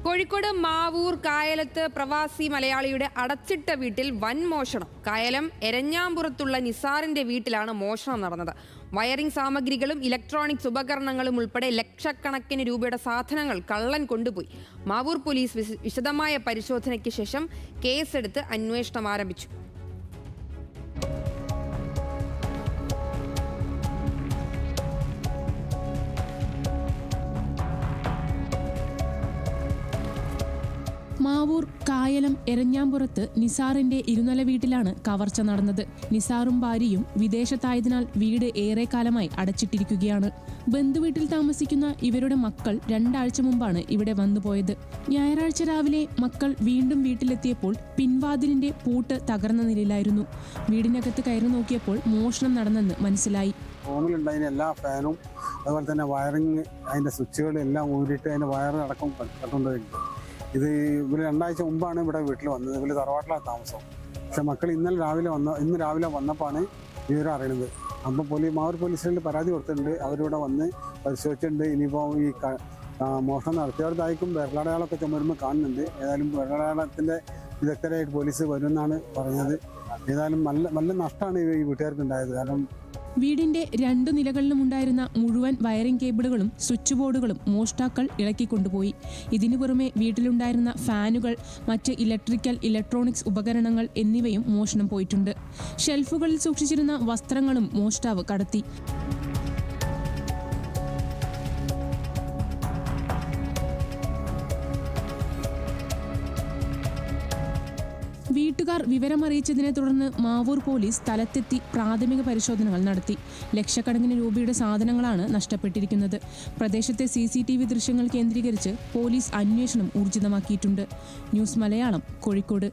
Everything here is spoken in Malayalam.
കോഴിക്കോട് മാവൂർ കായലത്ത് പ്രവാസി മലയാളിയുടെ അടച്ചിട്ട വീട്ടിൽ വൻ മോഷണം. കായലം എരഞ്ഞാമ്പുറത്തുള്ള നിസാറിന്റെ വീട്ടിലാണ് മോഷണം നടന്നത്. വയറിംഗ് സാമഗ്രികളും ഇലക്ട്രോണിക്സ് ഉപകരണങ്ങളും ഉൾപ്പെടെ ലക്ഷക്കണക്കിന് രൂപയുടെ സാധനങ്ങൾ കള്ളൻ കൊണ്ടുപോയി. മാവൂർ പോലീസ് വിശദമായ പരിശോധനയ്ക്ക് ശേഷം കേസെടുത്ത് അന്വേഷണം ആരംഭിച്ചു. മാവൂർ കായലം എരഞ്ഞാമ്പുറത്ത് നിസാറിന്റെ ഇരുനില വീട്ടിലാണ് കവർച്ച നടന്നത്. നിസാറും ഭാര്യയും വിദേശത്തായതിനാൽ വീട് ഏറെക്കാലമായി അടച്ചിട്ടിരിക്കുകയാണ്. ബന്ധുവീട്ടിൽ താമസിക്കുന്ന ഇവരുടെ മക്കൾ 2 ആഴ്ച മുമ്പാണ് ഇവിടെ വന്നുപോയത്. ഞായറാഴ്ച രാവിലെ മക്കൾ വീണ്ടും വീട്ടിലെത്തിയപ്പോൾ പിൻവാതിലിന്റെ പൂട്ട് തകർന്ന നിലയിലായിരുന്നു. വീടിനകത്ത് കയറി നോക്കിയപ്പോൾ മോഷണം നടന്നെന്ന് മനസ്സിലായി. റൂമിലുണ്ടായിരുന്ന എല്ലാ ഫാനും അതുപോലെ തന്നെ വയറിങ്, അതിന്റെ സ്വിച്ചുകളും എല്ലാം ഊരിയിട്ട് അതിന്റെ വയറിനടക്കം കട്ടുകൊണ്ടുപോയിട്ടുണ്ട്. ഇത് ഇവർ 2 ആഴ്ച മുമ്പാണ് ഇവിടെ വീട്ടിൽ വന്നത്. ഇവർ തറവാട്ടിലാണ് താമസം. പക്ഷെ മക്കൾ ഇന്ന് രാവിലെ വന്നപ്പോഴാണ് വിവരം അറിയുന്നത്. അപ്പോൾ മാവൂർ പോലീസ് സ്റ്റേഷനിൽ പരാതി കൊടുത്തിട്ടുണ്ട്. അവരിവിടെ വന്ന് പരിശോധിച്ചിട്ടുണ്ട്. ഇനിയിപ്പോൾ ഈ മോഷണം നടത്തിയവർക്കായിരിക്കും വിരലടയാളമൊക്കെ ചുമരുമ്പോൾ കാണുന്നുണ്ട്. ഏതായാലും വിരലടയാളത്തിൻ്റെ വിദഗ്ധരായിട്ട് പോലീസ് വരുമെന്നാണ് പറഞ്ഞത്. ഏതായാലും നല്ല നഷ്ടമാണ് ഈ വീട്ടുകാർക്ക് ഉണ്ടായത്. കാരണം വീടിന്റെ 2 നിലകളിലും ഉണ്ടായിരുന്ന മുഴുവൻ വയറിംഗ് കേബിളുകളും സ്വിച്ച് ബോർഡുകളും മോഷ്ടാക്കൾ ഇളക്കിക്കൊണ്ടുപോയി. ഇതിനു പുറമെ വീട്ടിലുണ്ടായിരുന്ന ഫാനുകൾ, മറ്റ് ഇലക്ട്രോണിക്സ് ഉപകരണങ്ങൾ എന്നിവയും മോഷണം പോയിട്ടുണ്ട്. ഷെൽഫുകളിൽ സൂക്ഷിച്ചിരുന്ന വസ്ത്രങ്ങളും മോഷ്ടാവ് കടത്തി. വീട്ടുകാർ വിവരമറിയിച്ചതിനെ തുടർന്ന് മാവൂർ പോലീസ് സ്ഥലത്തെത്തി പ്രാഥമിക പരിശോധനകൾ നടത്തി. ലക്ഷക്കണക്കിന് രൂപയുടെ സാധനങ്ങളാണ് നഷ്ടപ്പെട്ടിരിക്കുന്നത്. പ്രദേശത്തെ CCTV ദൃശ്യങ്ങൾ കേന്ദ്രീകരിച്ച് പോലീസ് അന്വേഷണം ഊർജിതമാക്കിയിട്ടുണ്ട്. ന്യൂസ് മലയാളം, കോഴിക്കോട്.